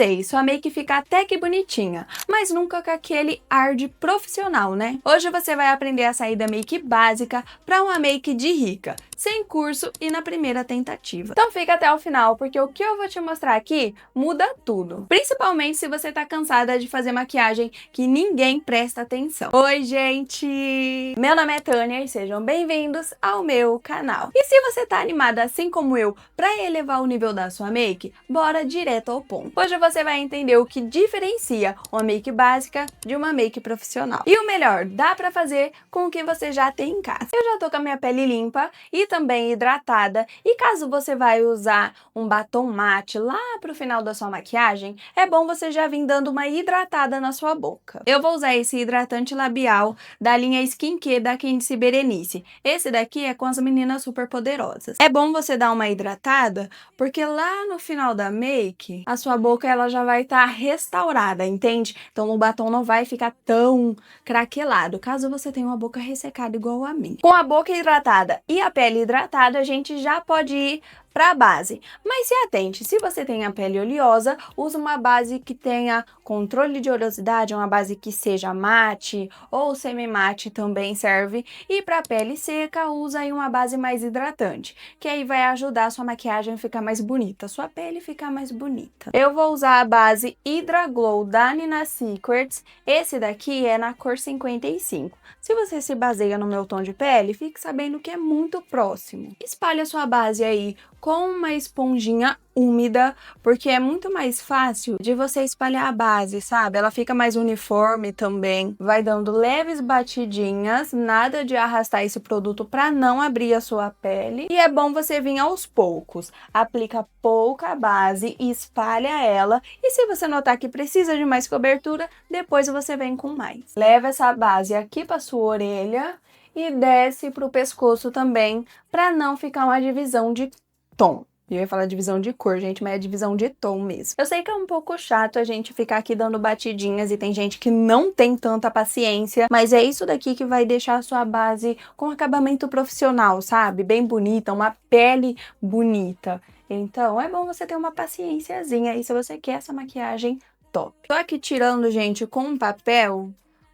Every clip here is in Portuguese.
sei, sua make fica até que bonitinha, mas nunca com aquele ar de profissional, né? Hoje você vai aprender a sair da make básica para uma make de rica, sem curso e na primeira tentativa. Então fica até o final, porque o que eu vou te mostrar aqui muda tudo. Principalmente se você tá cansada de fazer maquiagem que ninguém presta atenção. Oi, gente! Meu nome é Tânia e sejam bem-vindos ao meu canal. E se você tá animada assim como eu para elevar o nível da sua make, bora direto ao ponto. Hoje você vai entender o que diferencia uma make básica de uma make profissional. E o melhor, dá pra fazer com o que você já tem em casa. Eu já tô com a minha pele limpa e também hidratada, e caso você vai usar um batom mate lá pro final da sua maquiagem, é bom você já vir dando uma hidratada na sua boca. Eu vou usar esse hidratante labial da linha Skincare da Candice Berenice. Esse daqui é com as meninas super poderosas. É bom você dar uma hidratada, porque lá no final da make, a sua boca ela já vai estar restaurada, entende? Então o batom não vai ficar tão craquelado, caso você tenha uma boca ressecada igual a minha. Com a boca hidratada e a pele hidratada, a gente já pode ir para a base. Mas se atente, se você tem a pele oleosa, usa uma base que tenha controle de oleosidade, uma base que seja mate ou semi-mate também serve. E para pele seca, usa aí uma base mais hidratante, que aí vai ajudar a sua maquiagem a ficar mais bonita, sua pele ficar mais bonita. Eu vou usar a base Hydra Glow da Nina Secrets. Esse daqui é na cor 55. Se você se baseia no meu tom de pele, fique sabendo que é muito próximo. Espalhe a sua base aí com uma esponjinha úmida, porque é muito mais fácil de você espalhar a base, sabe? Ela fica mais uniforme também. Vai dando leves batidinhas, nada de arrastar esse produto para não abrir a sua pele. E é bom você vir aos poucos. Aplica pouca base e espalha ela. E se você notar que precisa de mais cobertura, depois você vem com mais. Leva essa base aqui para sua orelha e desce para o pescoço também, para não ficar uma divisão de tom. Eu ia falar divisão de cor, gente, mas é divisão de tom mesmo. Eu sei que é um pouco chato a gente ficar aqui dando batidinhas e tem gente que não tem tanta paciência, mas é isso daqui que vai deixar a sua base com acabamento profissional, sabe? Bem bonita, uma pele bonita. Então, é bom você ter uma paciênciazinha aí se você quer essa maquiagem top. Tô aqui tirando, gente, com um papel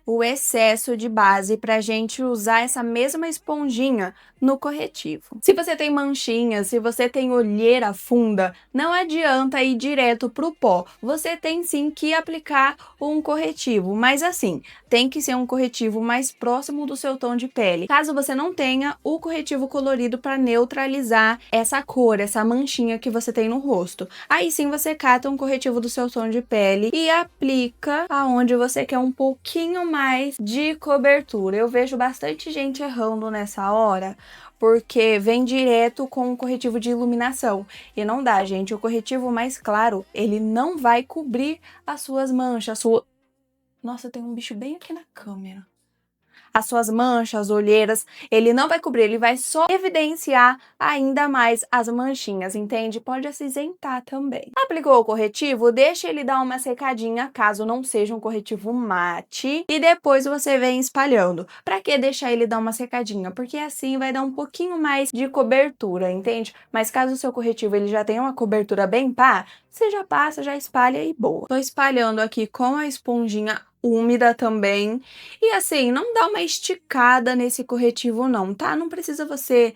o excesso de base pra gente usar essa mesma esponjinha no corretivo. Se você tem manchinhas, se você tem olheira funda, não adianta ir direto pro pó. Você tem sim que aplicar um corretivo, mas assim, tem que ser um corretivo mais próximo do seu tom de pele. Caso você não tenha o corretivo colorido para neutralizar essa cor, essa manchinha que você tem no rosto. Aí sim você cata um corretivo do seu tom de pele e aplica aonde você quer um pouquinho mais de cobertura. Eu vejo bastante gente errando nessa hora, porque vem direto com o corretivo de iluminação. E não dá, gente. O corretivo mais claro, ele não vai cobrir as suas manchas. Nossa, tem um bicho bem aqui na câmera. As suas manchas, olheiras, ele não vai cobrir, ele vai só evidenciar ainda mais as manchinhas, entende? Pode acinzentar também. Aplicou o corretivo, deixa ele dar uma secadinha, caso não seja um corretivo mate, e depois você vem espalhando. Pra que deixar ele dar uma secadinha? Porque assim vai dar um pouquinho mais de cobertura, entende? Mas caso o seu corretivo ele já tenha uma cobertura bem pá, você já passa, já espalha e boa. Tô espalhando aqui com a esponjinha úmida também. E assim, não dá uma esticada nesse corretivo não, tá? Não precisa você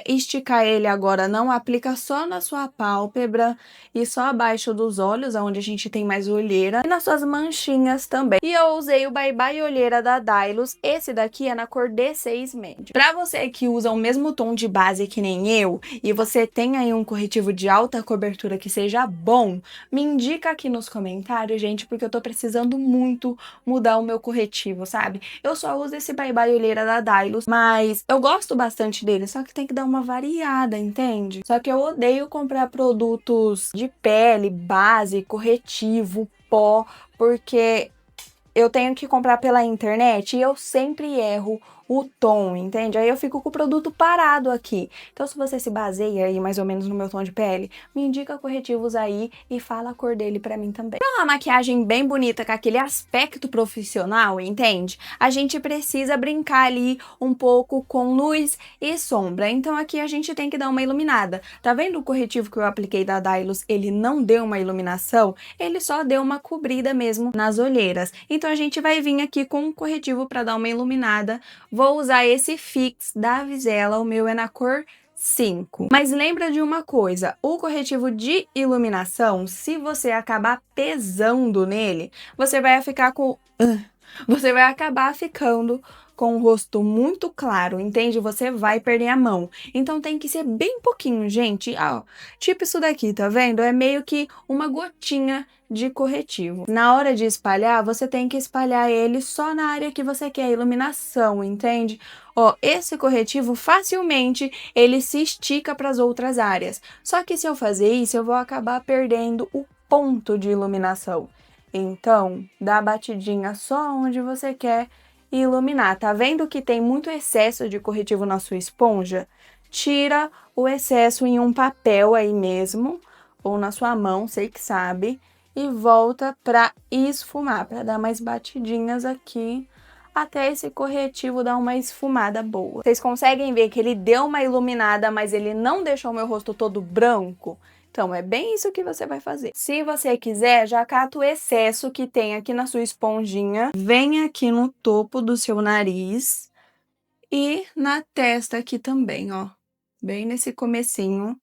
esticar ele agora, não. Aplica só na sua pálpebra e só abaixo dos olhos, onde a gente tem mais olheira. E nas suas manchinhas também. E eu usei o Bye Bye Olheira da Dylos. Esse daqui é na cor D6 médio. Pra você que usa o mesmo tom de base que nem eu, e você tem aí um corretivo de alta cobertura que seja bom, me indica aqui nos comentários, gente, porque eu tô precisando muito mudar o meu corretivo, sabe? Eu só uso esse Bye Bye Olheira da Dylos, mas eu gosto bastante dele, só que tem que dar uma variada, entende? Só que eu odeio comprar produtos de pele, base, corretivo, pó, porque eu tenho que comprar pela internet e eu sempre erro o tom, entende? Aí eu fico com o produto parado aqui. Então, se você se baseia aí mais ou menos no meu tom de pele, me indica corretivos aí e fala a cor dele pra mim também. Pra uma maquiagem bem bonita, com aquele aspecto profissional, entende? A gente precisa brincar ali um pouco com luz e sombra. Então, aqui a gente tem que dar uma iluminada. Tá vendo o corretivo que eu apliquei da Dylos? Ele não deu uma iluminação, ele só deu uma cobrida mesmo nas olheiras. Então, a gente vai vir aqui com um corretivo pra dar uma iluminada. Vou usar esse Fix da Vizela, o meu é na cor 5. Mas lembra de uma coisa, o corretivo de iluminação, se você acabar pesando nele, você vai ficar com... Você vai acabar ficando com o rosto muito claro, entende? Você vai perder a mão. Então tem que ser bem pouquinho, gente. Ó, tipo isso daqui, tá vendo? É meio que uma gotinha de corretivo. Na hora de espalhar, você tem que espalhar ele só na área que você quer, iluminação, entende? Ó, esse corretivo facilmente ele se estica para as outras áreas. Só que se eu fazer isso, eu vou acabar perdendo o ponto de iluminação. Então, dá a batidinha só onde você quer iluminar. Tá vendo que tem muito excesso de corretivo na sua esponja? Tira o excesso em um papel aí mesmo, ou na sua mão, sei que sabe, e volta para esfumar, para dar mais batidinhas aqui, até esse corretivo dar uma esfumada boa. Vocês conseguem ver que ele deu uma iluminada, mas ele não deixou meu rosto todo branco? Então, é bem isso que você vai fazer. Se você quiser, já cata o excesso que tem aqui na sua esponjinha, vem aqui no topo do seu nariz e na testa aqui também, ó. Bem nesse comecinho,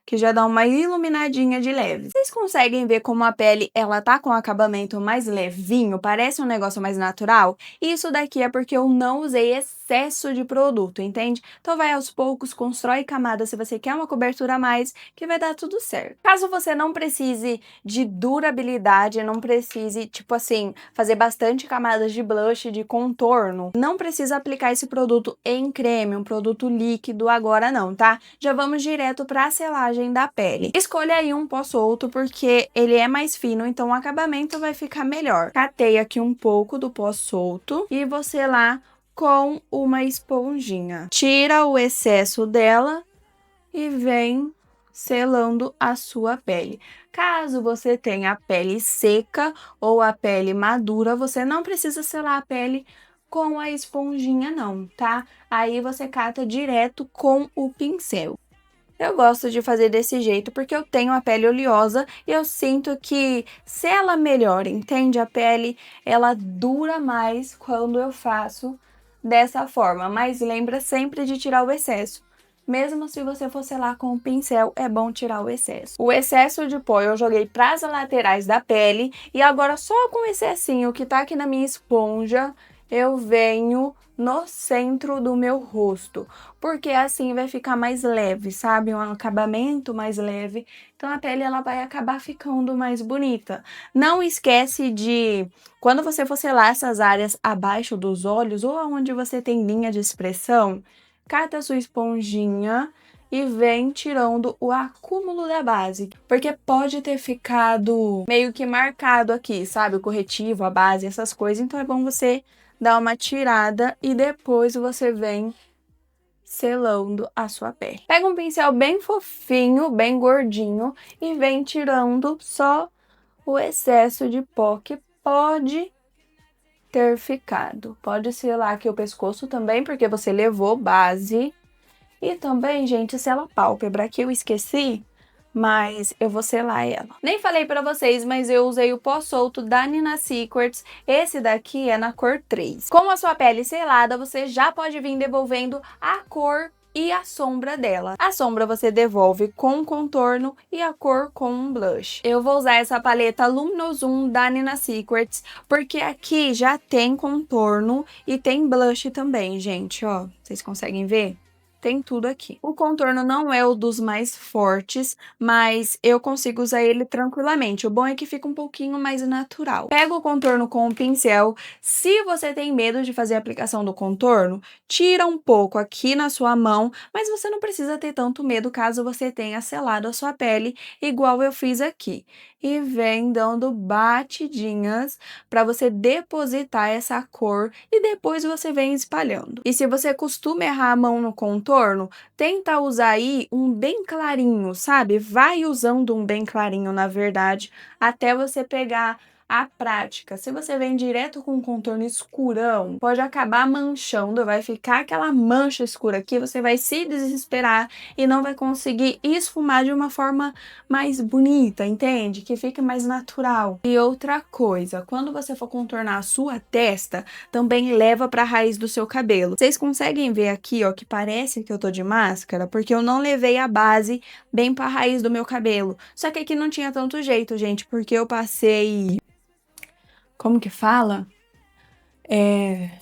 que já dá uma iluminadinha de leve. Vocês conseguem ver como a pele, ela tá com um acabamento mais levinho, parece um negócio mais natural? Isso daqui é porque eu não usei excesso de produto, entende? Então vai aos poucos, constrói camadas se você quer uma cobertura a mais, que vai dar tudo certo. Caso você não precise de durabilidade, não precise, tipo assim, fazer bastante camadas de blush, de contorno, não precisa aplicar esse produto em creme, um produto líquido agora não, tá? Já vamos direto pra selagem da pele. Escolha aí um pó solto, porque ele é mais fino, então o acabamento vai ficar melhor. Catei aqui um pouco do pó solto e vou selar com uma esponjinha. Tira o excesso dela e vem selando a sua pele. Caso você tenha a pele seca ou a pele madura, você não precisa selar a pele com a esponjinha não, tá? Aí você cata direto com o pincel. Eu gosto de fazer desse jeito porque eu tenho a pele oleosa e eu sinto que sela melhor, entende? A pele, ela dura mais quando eu faço dessa forma, mas lembra sempre de tirar o excesso. Mesmo se você for selar com o pincel, é bom tirar o excesso. O excesso de pó eu joguei para as laterais da pele e agora só com o excessinho que tá aqui na minha esponja, eu venho no centro do meu rosto, porque assim vai ficar mais leve, sabe? Um acabamento mais leve, então a pele ela vai acabar ficando mais bonita. Não esquece de, quando você for selar essas áreas abaixo dos olhos ou onde você tem linha de expressão, cata a sua esponjinha e vem tirando o acúmulo da base, porque pode ter ficado meio que marcado aqui, sabe? O corretivo, a base, essas coisas, então é bom você dar uma tirada e depois você vem selando a sua pele. Pega um pincel bem fofinho, bem gordinho e vem tirando só o excesso de pó que pode ter ficado. Pode selar aqui o pescoço também, porque você levou base. E também, gente, sela a pálpebra, que eu esqueci, mas eu vou selar ela. Nem falei pra vocês, mas eu usei o pó solto da Nina Secrets. Esse daqui é na cor 3. Com a sua pele selada, você já pode vir devolvendo a cor e a sombra dela. A sombra você devolve com contorno e a cor com um blush. Eu vou usar essa paleta Luminosum da Nina Secrets, porque aqui já tem contorno e tem blush também, gente, ó. Vocês conseguem ver? tem tudo aqui. O contorno não é o dos mais fortes, mas eu consigo usar ele tranquilamente. O bom é que fica um pouquinho mais natural. Pega o contorno com o pincel. Se você tem medo de fazer a aplicação do contorno, tira um pouco aqui na sua mão, mas você não precisa ter tanto medo caso você tenha selado a sua pele, igual eu fiz aqui. E vem dando batidinhas para você depositar essa cor e depois você vem espalhando. E se você costuma errar a mão no contorno, tenta usar aí um bem clarinho, sabe? Vai usando um bem clarinho, na verdade, até você pegar a prática. Se você vem direto com um contorno escurão, pode acabar manchando, vai ficar aquela mancha escura aqui, você vai se desesperar e não vai conseguir esfumar de uma forma mais bonita, entende? Que fique mais natural. E outra coisa, quando você for contornar a sua testa, também leva para a raiz do seu cabelo. Vocês conseguem ver aqui, ó, que parece que eu tô de máscara, porque eu não levei a base bem para a raiz do meu cabelo. Só que aqui não tinha tanto jeito, gente, porque eu passei... Como que fala?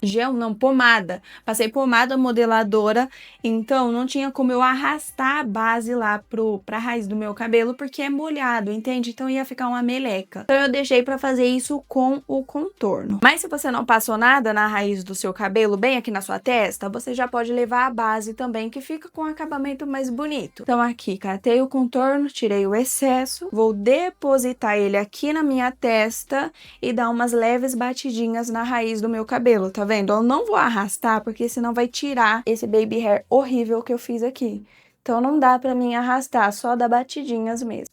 Gel não, pomada. Passei pomada modeladora, então não tinha como eu arrastar a base lá pra raiz do meu cabelo, porque é molhado, entende? Então ia ficar uma meleca. Então eu deixei pra fazer isso com o contorno. Mas se você não passou nada na raiz do seu cabelo, bem aqui na sua testa, você já pode levar a base também, que fica com um acabamento mais bonito. Então aqui, catei o contorno, tirei o excesso, vou depositar ele aqui na minha testa e dar umas leves batidinhas na raiz do meu cabelo, tá vendo? Eu não vou arrastar, porque senão vai tirar esse baby hair horrível que eu fiz aqui. Então não dá pra mim arrastar, só dar batidinhas mesmo.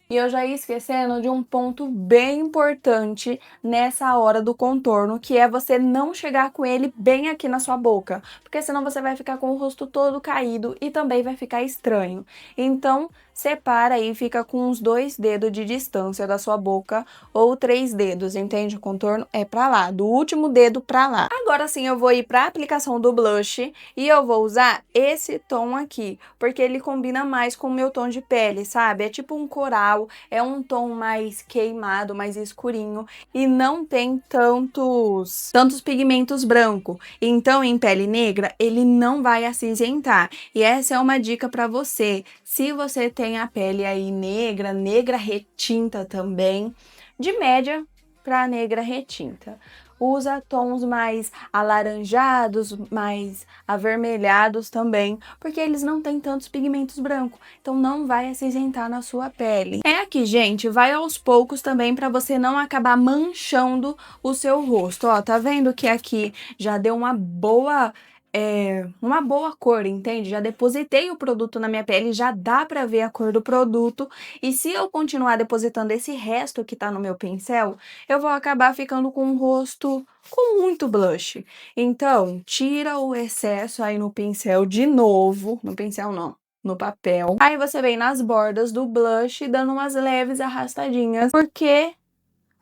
E eu já ia esquecendo de um ponto bem importante nessa hora do contorno, que é você não chegar com ele bem aqui na sua boca, porque senão você vai ficar com o rosto todo caído e também vai ficar estranho. Então, separa aí, fica com uns 2 dedos de distância da sua boca ou 3 dedos, entende? O contorno é pra lá, do último dedo pra lá. Agora sim eu vou ir pra aplicação do blush e eu vou usar esse tom aqui, porque ele combina mais com o meu tom de pele, sabe? É tipo um coral, é um tom mais queimado, mais escurinho e não tem tantos pigmentos brancos. Então, em pele negra, ele não vai acinzentar. E essa é uma dica pra você. Se você tem a pele aí negra, negra retinta também, de média para negra retinta. Usa tons mais alaranjados, mais avermelhados também, porque eles não têm tantos pigmentos brancos, então não vai acinzentar na sua pele. É aqui, gente, vai aos poucos também para você não acabar manchando o seu rosto. Ó, tá vendo que aqui já deu uma boa cor, entende? Já depositei o produto na minha pele, já dá pra ver a cor do produto. E se eu continuar depositando esse resto que tá no meu pincel, eu vou acabar ficando com um rosto com muito blush. Então, tira o excesso aí no pincel de novo. No pincel não, no papel. Aí você vem nas bordas do blush dando umas leves arrastadinhas, porque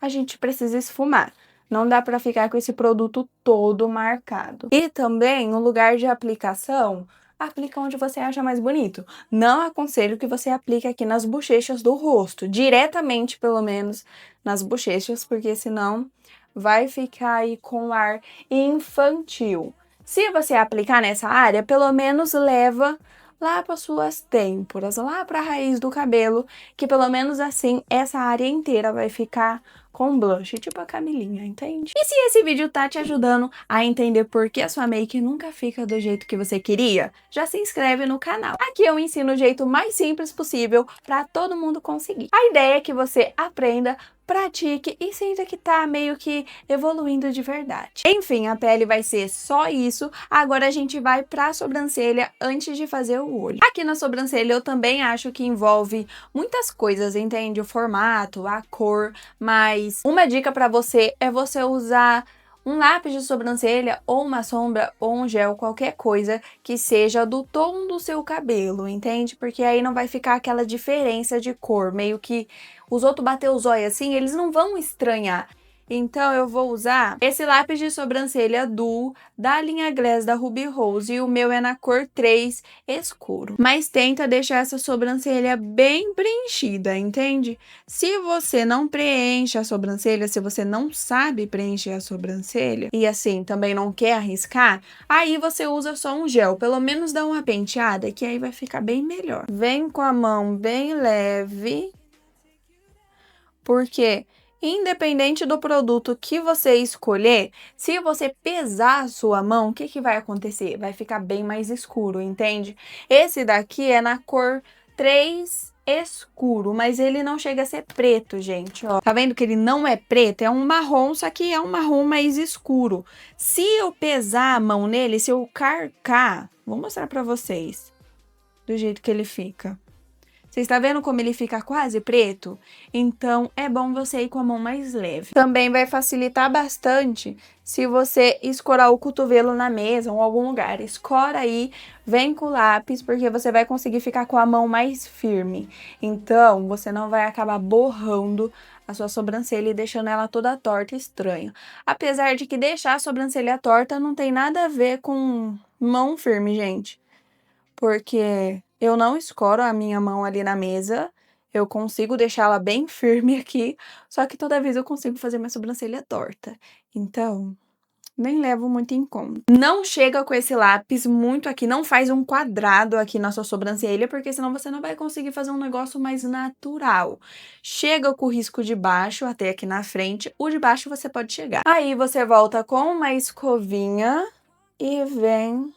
a gente precisa esfumar. Não dá para ficar com esse produto todo marcado. E também, no lugar de aplicação, aplica onde você acha mais bonito. Não aconselho que você aplique aqui nas bochechas do rosto, diretamente, pelo menos, nas bochechas, porque senão vai ficar aí com ar infantil. Se você aplicar nessa área, pelo menos leva lá para suas têmporas, lá para a raiz do cabelo, que pelo menos assim essa área inteira vai ficar com blush, tipo a Camilinha, entende? E se esse vídeo tá te ajudando a entender por que a sua make nunca fica do jeito que você queria, já se inscreve no canal. Aqui eu ensino o jeito mais simples possível para todo mundo conseguir. A ideia é que você aprenda, pratique e sinta que tá meio que evoluindo de verdade. Enfim, a pele vai ser só isso. Agora a gente vai pra sobrancelha antes de fazer o olho. Aqui na sobrancelha eu também acho que envolve muitas coisas, entende? O formato, a cor, mas uma dica pra você é você usar um lápis de sobrancelha ou uma sombra ou um gel, qualquer coisa que seja do tom do seu cabelo, entende? Porque aí não vai ficar aquela diferença de cor, meio que os outros bater os olhos assim, eles não vão estranhar. Então, eu vou usar esse lápis de sobrancelha Duo da linha Glass da Ruby Rose e o meu é na cor 3 escuro. Mas tenta deixar essa sobrancelha bem preenchida, entende? Se você não preenche a sobrancelha, se você não sabe preencher a sobrancelha e assim também não quer arriscar, aí você usa só um gel, pelo menos dá uma penteada que aí vai ficar bem melhor. Vem com a mão bem leve, porque independente do produto que você escolher, se você pesar a sua mão, o que que vai acontecer? Vai ficar bem mais escuro, entende? Esse daqui é na cor 3 escuro, mas ele não chega a ser preto, gente, ó. Tá vendo que ele não é preto? É um marrom, só que é um marrom mais escuro. Se eu pesar a mão nele, se eu carcar, vou mostrar pra vocês do jeito que ele fica. Você está vendo como ele fica quase preto? Então, é bom você ir com a mão mais leve. Também vai facilitar bastante se você escorar o cotovelo na mesa ou em algum lugar. Escora aí, vem com o lápis, porque você vai conseguir ficar com a mão mais firme. Então, você não vai acabar borrando a sua sobrancelha e deixando ela toda torta e estranha. Apesar de que deixar a sobrancelha torta não tem nada a ver com mão firme, gente. Porque eu não escoro a minha mão ali na mesa, eu consigo deixá-la bem firme aqui, só que toda vez eu consigo fazer minha sobrancelha torta. Então, nem levo muito em conta. Não chega com esse lápis muito aqui, não faz um quadrado aqui na sua sobrancelha, porque senão você não vai conseguir fazer um negócio mais natural. Chega com o risco de baixo até aqui na frente, o de baixo você pode chegar. Aí você volta com uma escovinha e vem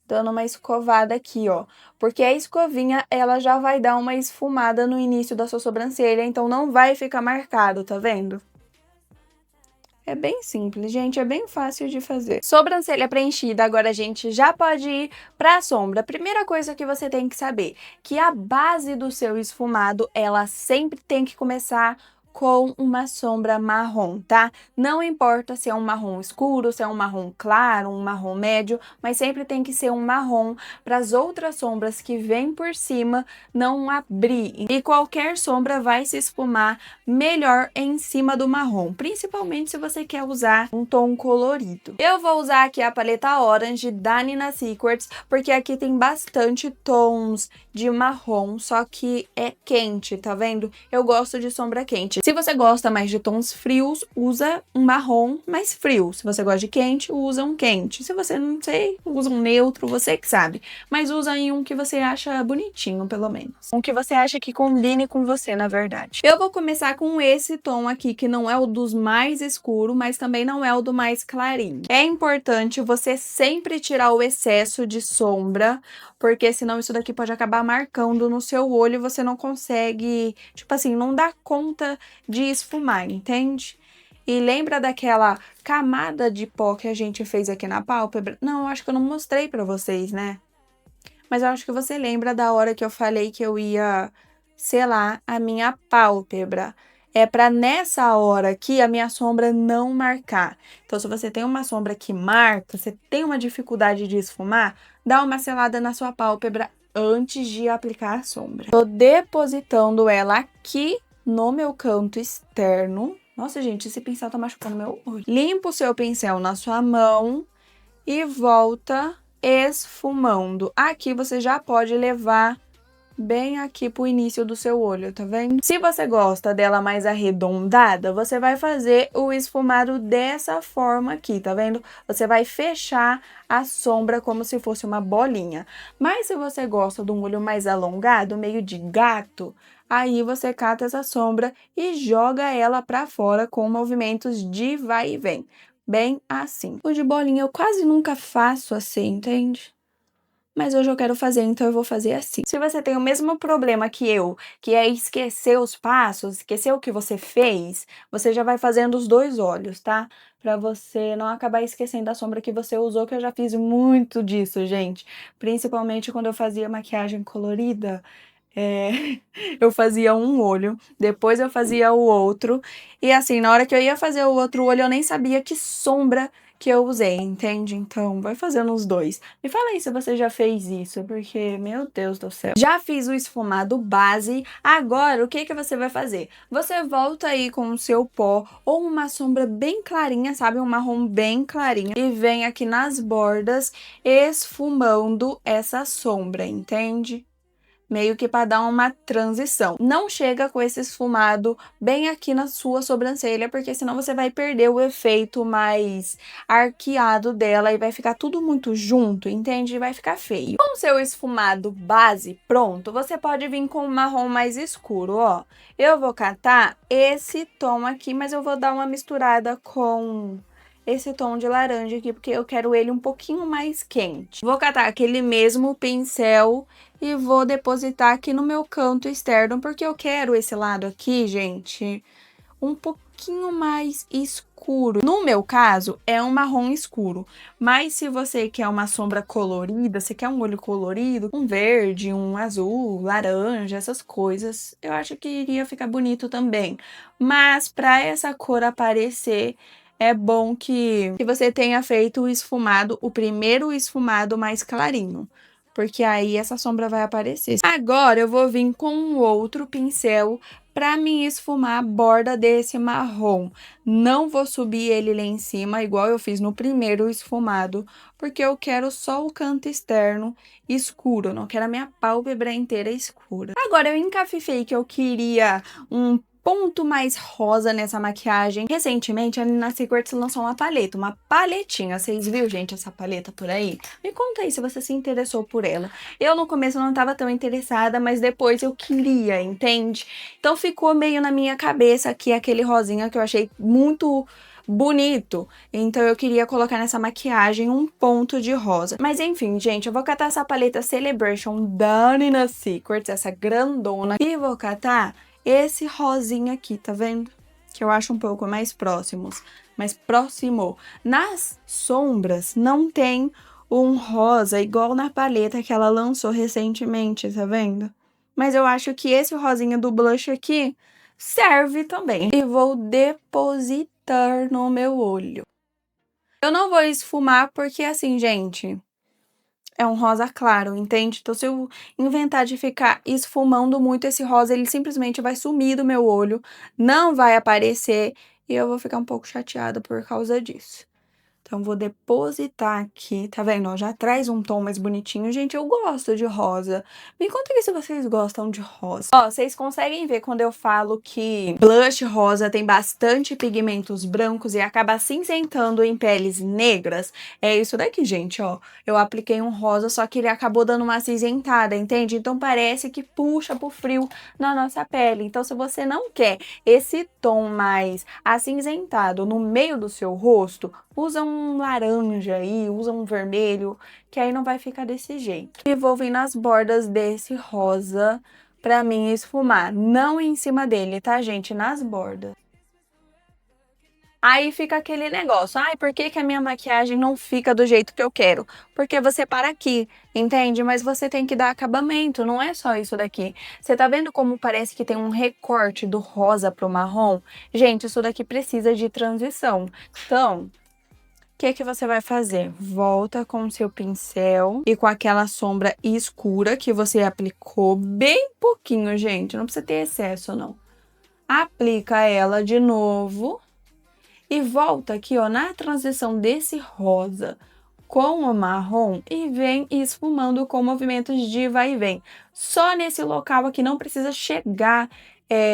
dando uma escovada aqui, ó. Porque a escovinha, ela já vai dar uma esfumada no início da sua sobrancelha, então não vai ficar marcado, tá vendo? É bem simples, gente, é bem fácil de fazer. Sobrancelha preenchida, agora a gente já pode ir pra sombra. Primeira coisa que você tem que saber, que a base do seu esfumado, ela sempre tem que começar com uma sombra marrom, tá? Não importa se é um marrom escuro, se é um marrom claro, um marrom médio, mas sempre tem que ser um marrom para as outras sombras que vêm por cima não abrir. E qualquer sombra vai se esfumar melhor em cima do marrom, principalmente se você quer usar um tom colorido. Eu vou usar aqui a paleta Orange da Nina Secrets, porque aqui tem bastante tons de marrom, só que é quente, tá vendo? Eu gosto de sombra quente. Se você gosta mais de tons frios, usa um marrom mais frio. Se você gosta de quente, usa um quente. Se você não sei, usa um neutro, você que sabe. Mas usa aí um que você acha bonitinho, pelo menos. Um que você acha que combine com você, na verdade. Eu vou começar com esse tom aqui, que não é o dos mais escuros, mas também não é o do mais clarinho. É importante você sempre tirar o excesso de sombra, porque senão isso daqui pode acabar marcando no seu olho e você não consegue, tipo assim, não dá conta de esfumar, entende? E lembra daquela camada de pó que a gente fez aqui na pálpebra? Não, eu acho que eu não mostrei pra vocês, né? Mas eu acho que você lembra da hora que eu falei que eu ia selar a minha pálpebra. É pra nessa hora aqui a minha sombra não marcar. Então, se você tem uma sombra que marca, você tem uma dificuldade de esfumar, dá uma selada na sua pálpebra antes de aplicar a sombra. Tô depositando ela aqui no meu canto externo. Nossa, gente, esse pincel tá machucando meu olho. Limpa o seu pincel na sua mão e volta esfumando. Aqui você já pode levar bem aqui pro início do seu olho, tá vendo? Se você gosta dela mais arredondada, você vai fazer o esfumado dessa forma aqui, tá vendo? Você vai fechar a sombra como se fosse uma bolinha. Mas se você gosta de um olho mais alongado, meio de gato, aí você cata essa sombra e joga ela pra fora com movimentos de vai e vem. Bem assim. O de bolinha eu quase nunca faço assim, entende? Mas hoje eu quero fazer, então eu vou fazer assim. Se você tem o mesmo problema que eu, que é esquecer os passos, esquecer o que você fez, você já vai fazendo os dois olhos, tá? Pra você não acabar esquecendo a sombra que você usou, que eu já fiz muito disso, gente. Principalmente quando eu fazia maquiagem colorida. Eu fazia um olho, depois eu fazia o outro, e assim, na hora que eu ia fazer o outro olho, eu nem sabia que sombra que eu usei, entende? Então, vai fazendo os dois. Me fala aí se você já fez isso, porque, meu Deus do céu. Já fiz o esfumado base, agora o que que você vai fazer? Você volta aí com o seu pó ou uma sombra bem clarinha, sabe? Um marrom bem clarinho e vem aqui nas bordas esfumando essa sombra, entende? Meio que para dar uma transição. Não chega com esse esfumado bem aqui na sua sobrancelha, porque senão você vai perder o efeito mais arqueado dela e vai ficar tudo muito junto, entende? Vai ficar feio. Com o seu esfumado base pronto, você pode vir com um marrom mais escuro, ó. Eu vou catar esse tom aqui, mas eu vou dar uma misturada com esse tom de laranja aqui, porque eu quero ele um pouquinho mais quente. Vou catar aquele mesmo pincel e vou depositar aqui no meu canto externo, porque eu quero esse lado aqui, gente, um pouquinho mais escuro. No meu caso, é um marrom escuro, mas se você quer uma sombra colorida, você quer um olho colorido, um verde, um azul, laranja, essas coisas, eu acho que iria ficar bonito também. Mas para essa cor aparecer, é bom que você tenha feito o esfumado, o primeiro esfumado mais clarinho, porque aí essa sombra vai aparecer. Agora eu vou vir com um outro pincel para me esfumar a borda desse marrom. Não vou subir ele lá em cima, igual eu fiz no primeiro esfumado, porque eu quero só o canto externo escuro, eu não quero a minha pálpebra inteira escura. Agora eu encafifei que eu queria um ponto mais rosa nessa maquiagem. Recentemente, a Nina Secrets lançou uma paleta, uma paletinha. Vocês viram, gente, essa paleta por aí? Me conta aí se você se interessou por ela. Eu, no começo, não estava tão interessada, mas depois eu queria, entende? Então, ficou meio na minha cabeça aqui aquele rosinha que eu achei muito bonito, então eu queria colocar nessa maquiagem um ponto de rosa. Mas enfim, gente, eu vou catar essa paleta Celebration da Nina Secrets, essa grandona, e vou catar esse rosinha aqui, tá vendo? Que eu acho um pouco mais próximos, mais próximo. Nas sombras não tem um rosa igual na paleta que ela lançou recentemente, tá vendo? Mas eu acho que esse rosinha do blush aqui serve também. E vou depositar no meu olho. Eu não vou esfumar porque assim, gente, é um rosa claro, entende? Então, se eu inventar de ficar esfumando muito esse rosa, ele simplesmente vai sumir do meu olho, não vai aparecer e eu vou ficar um pouco chateada por causa disso. Então, vou depositar aqui, tá vendo? Ó, já traz um tom mais bonitinho. Gente, eu gosto de rosa. Me conta aqui se vocês gostam de rosa. Ó, vocês conseguem ver quando eu falo que blush rosa tem bastante pigmentos brancos e acaba cinzentando em peles negras? É isso daqui, gente, ó. Eu apliquei um rosa, só que ele acabou dando uma acinzentada, entende? Então, parece que puxa pro frio na nossa pele. Então, se você não quer esse tom mais acinzentado no meio do seu rosto, usa um laranja aí, usa um vermelho, que aí não vai ficar desse jeito. E vou vir nas bordas desse rosa pra mim esfumar. Não em cima dele, tá, gente? Nas bordas. Aí fica aquele negócio, ai, por que que a minha maquiagem não fica do jeito que eu quero? Porque você para aqui, entende? Mas você tem que dar acabamento, não é só isso daqui. Você tá vendo como parece que tem um recorte do rosa pro marrom? Gente, isso daqui precisa de transição. Então, o que que você vai fazer? Volta com o seu pincel e com aquela sombra escura que você aplicou bem pouquinho, gente. Não precisa ter excesso, não. Aplica ela de novo e volta aqui, ó, na transição desse rosa com o marrom e vem esfumando com movimentos de vai e vem. Só nesse local aqui, não precisa chegar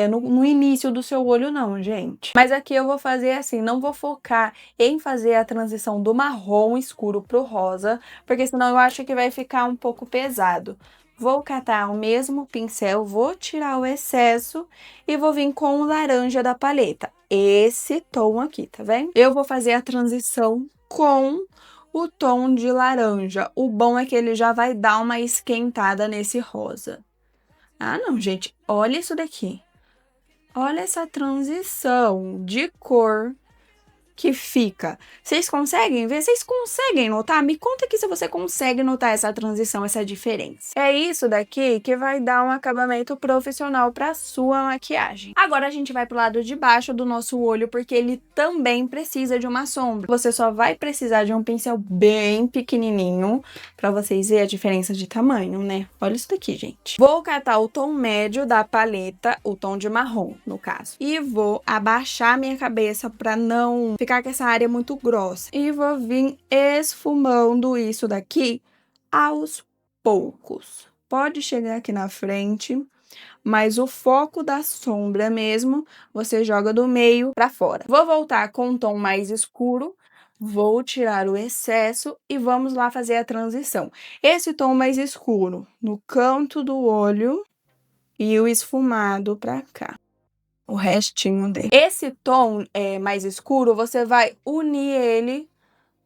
no início do seu olho não, gente. Mas aqui eu vou fazer assim, não vou focar em fazer a transição do marrom escuro pro rosa, porque senão eu acho que vai ficar um pouco pesado. Vou catar o mesmo pincel, vou tirar o excesso e vou vir com o laranja da paleta. Esse tom aqui, tá vendo? Eu vou fazer a transição com o tom de laranja. O bom é que ele já vai dar uma esquentada nesse rosa. Ah, não, gente, olha isso daqui. Olha essa transição de cor que fica. Vocês conseguem ver? Vocês conseguem notar? Me conta aqui se você consegue notar essa transição, essa diferença. É isso daqui que vai dar um acabamento profissional para sua maquiagem. Agora a gente vai pro lado de baixo do nosso olho, porque ele também precisa de uma sombra. Você só vai precisar de um pincel bem pequenininho para vocês verem a diferença de tamanho, né? Olha isso daqui, gente. Vou catar o tom médio da paleta, o tom de marrom, no caso, e vou abaixar minha cabeça para não ficar com essa área muito grossa. E vou vir esfumando isso daqui aos poucos. Pode chegar aqui na frente, mas o foco da sombra mesmo, você joga do meio para fora. Vou voltar com um tom mais escuro, vou tirar o excesso e vamos lá fazer a transição. Esse tom mais escuro no canto do olho e o esfumado para cá. O restinho dele. Esse tom mais escuro, você vai unir ele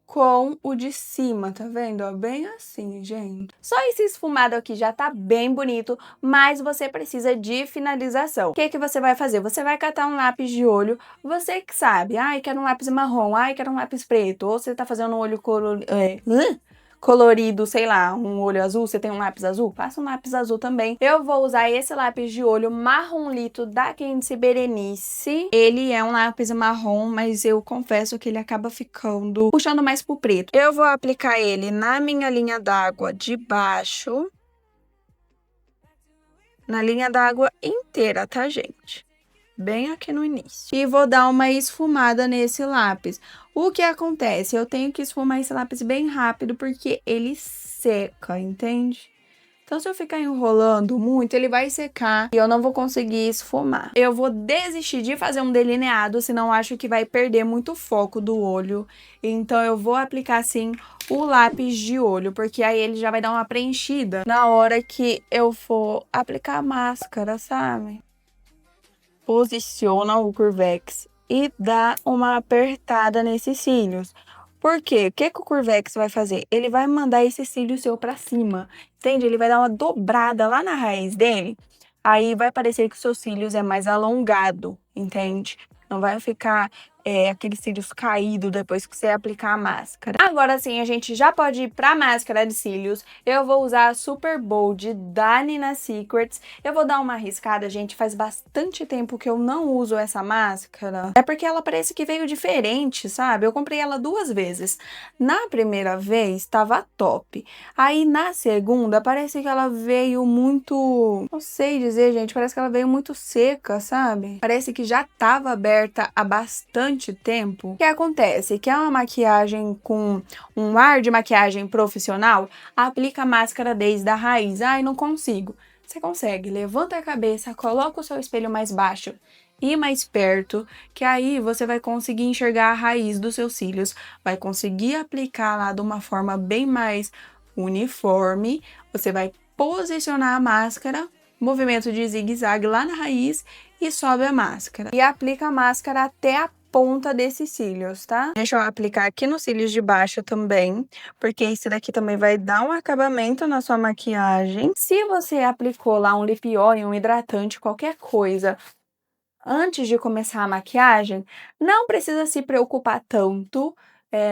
com o de cima, tá vendo? Ó, bem assim, gente. Só esse esfumado aqui já tá bem bonito, mas você precisa de finalização. O que que você vai fazer? Você vai catar um lápis de olho, você que sabe. Ai, quero um lápis marrom, ai, quero um lápis preto. Ou você tá fazendo um olho colorido, sei lá, um olho azul, você tem um lápis azul? Passa um lápis azul também. Eu vou usar esse lápis de olho marrom lito da Candice Berenice. Ele é um lápis marrom, mas eu confesso que ele acaba ficando puxando mais pro preto. Eu vou aplicar ele na minha linha d'água de baixo. Na linha d'água inteira, tá, gente? Bem aqui no início. E vou dar uma esfumada nesse lápis. O que acontece? Eu tenho que esfumar esse lápis bem rápido porque ele seca, entende? Então, se eu ficar enrolando muito, ele vai secar e eu não vou conseguir esfumar. Eu vou desistir de fazer um delineado, senão acho que vai perder muito o foco do olho. Então, eu vou aplicar, sim, o lápis de olho, porque aí ele já vai dar uma preenchida na hora que eu for aplicar a máscara, sabe? Posiciona o Curvex e dá uma apertada nesses cílios. Por quê? O que que o Curvex vai fazer? Ele vai mandar esse cílio seu pra cima, entende? Ele vai dar uma dobrada lá na raiz dele, aí vai parecer que os seus cílios é mais alongado, entende? Não vai ficar aqueles cílios caídos depois que você aplicar a máscara. Agora sim, a gente já pode ir pra máscara de cílios. Eu vou usar a Super Bold da Nina Secrets. Eu vou dar uma arriscada, gente. Faz bastante tempo que eu não uso essa máscara. É porque ela parece que veio diferente, sabe? Eu comprei ela 2 vezes. Na primeira vez, tava top. Aí, na segunda, parece que ela veio muito... Não sei dizer, gente. Parece que ela veio muito seca, sabe? Parece que já tava aberta há bastante tempo. O que acontece? Que é uma maquiagem com um ar de maquiagem profissional, aplica a máscara desde a raiz. Ai, não consigo. Você consegue. Levanta a cabeça, coloca o seu espelho mais baixo e mais perto, que aí você vai conseguir enxergar a raiz dos seus cílios, vai conseguir aplicar lá de uma forma bem mais uniforme. Você vai posicionar a máscara, movimento de zigue-zague lá na raiz e sobe a máscara. E aplica a máscara até a ponta desses cílios, tá? Deixa eu aplicar aqui nos cílios de baixo também, porque esse daqui também vai dar um acabamento na sua maquiagem. Se você aplicou lá um lip oil, um hidratante, qualquer coisa, antes de começar a maquiagem, não precisa se preocupar tanto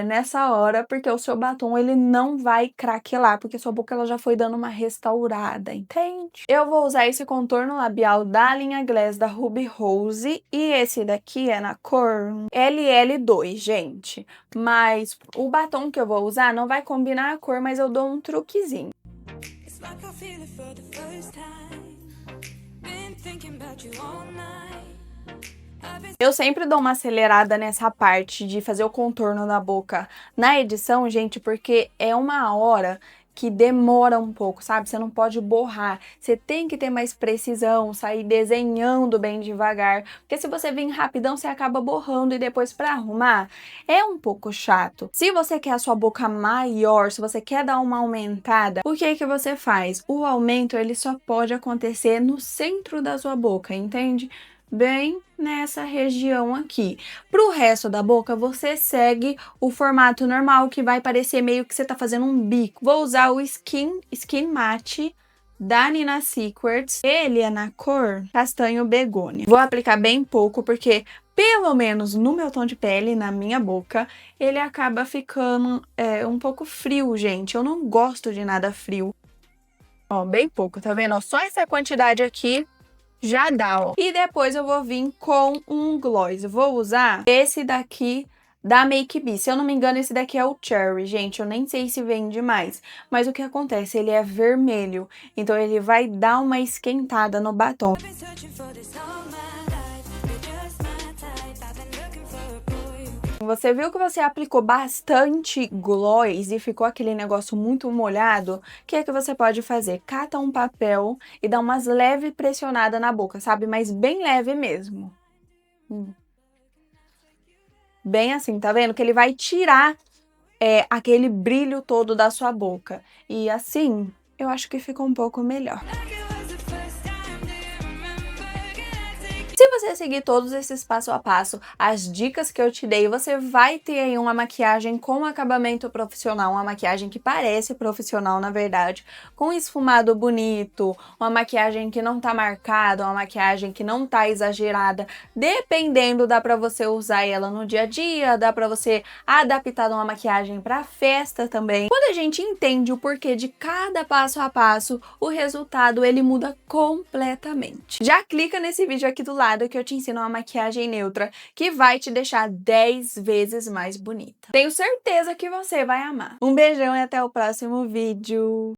nessa hora, porque o seu batom ele não vai craquelar, porque sua boca ela já foi dando uma restaurada, entende? Eu vou usar esse contorno labial da linha Glass da Ruby Rose, e esse daqui é na cor LL2, gente. Mas o batom que eu vou usar não vai combinar a cor, mas eu dou um truquezinho. Eu sempre dou uma acelerada nessa parte de fazer o contorno da boca na edição, gente, porque é uma hora que demora um pouco, sabe? Você não pode borrar, você tem que ter mais precisão, sair desenhando bem devagar, porque se você vir rapidão, você acaba borrando e depois para arrumar é um pouco chato. Se você quer a sua boca maior, se você quer dar uma aumentada, o que que você faz? O aumento, ele só pode acontecer no centro da sua boca, entende? Bem nessa região aqui. Pro resto da boca, você segue o formato normal, que vai parecer meio que você tá fazendo um bico. Vou usar o Skin Matte da Nina Secrets. Ele é na cor castanho begônia. Vou aplicar bem pouco, porque pelo menos no meu tom de pele, na minha boca, ele acaba ficando um pouco frio, gente. Eu não gosto de nada frio. Ó, bem pouco, tá vendo? Ó, só essa quantidade aqui já dá, ó. E depois eu vou vir com um gloss. Eu vou usar esse daqui da Make Be. Se eu não me engano, esse daqui é o Cherry, gente. Eu nem sei se vende mais. Mas o que acontece? Ele é vermelho. Então, ele vai dar uma esquentada no batom. Você viu que você aplicou bastante gloss e ficou aquele negócio muito molhado? O que é que você pode fazer? Cata um papel e dá umas leve pressionada na boca, sabe? Mas bem leve mesmo. Bem assim, tá vendo? Que ele vai tirar aquele brilho todo da sua boca. E assim, eu acho que ficou um pouco melhor. Se você seguir todos esses passo a passo, as dicas que eu te dei, você vai ter aí uma maquiagem com acabamento profissional, uma maquiagem que parece profissional, na verdade, com esfumado bonito, uma maquiagem que não tá marcada, uma maquiagem que não tá exagerada. Dependendo, dá pra você usar ela no dia a dia, dá pra você adaptar uma maquiagem pra festa também. Quando a gente entende o porquê de cada passo a passo, o resultado ele muda completamente. Já clica nesse vídeo aqui do lado que eu te ensino uma maquiagem neutra que vai te deixar 10 vezes mais bonita. Tenho certeza que você vai amar. Um beijão e até o próximo vídeo.